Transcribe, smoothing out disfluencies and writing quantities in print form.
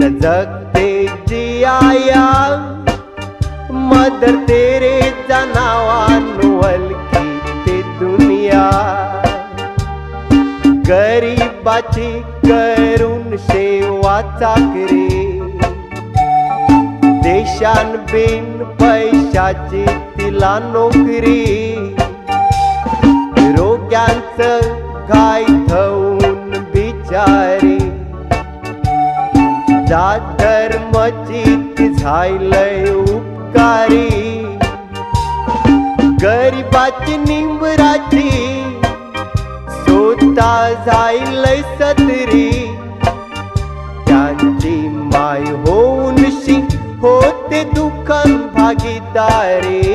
न जगते जी आया मदर तेरेचा नावानं वलकी ते दुनिया गरीबाची करून सेवा चाकरी देशान बिन पैशाची तिला नोकरी रोग्यांचं काय ठेवून बिचारी जात धर्माची ती झायलय उपकारी गरीबाची निंबराची स्वतः झायलय सतरी त्यांची माय होऊन होते दुकान भागीदारी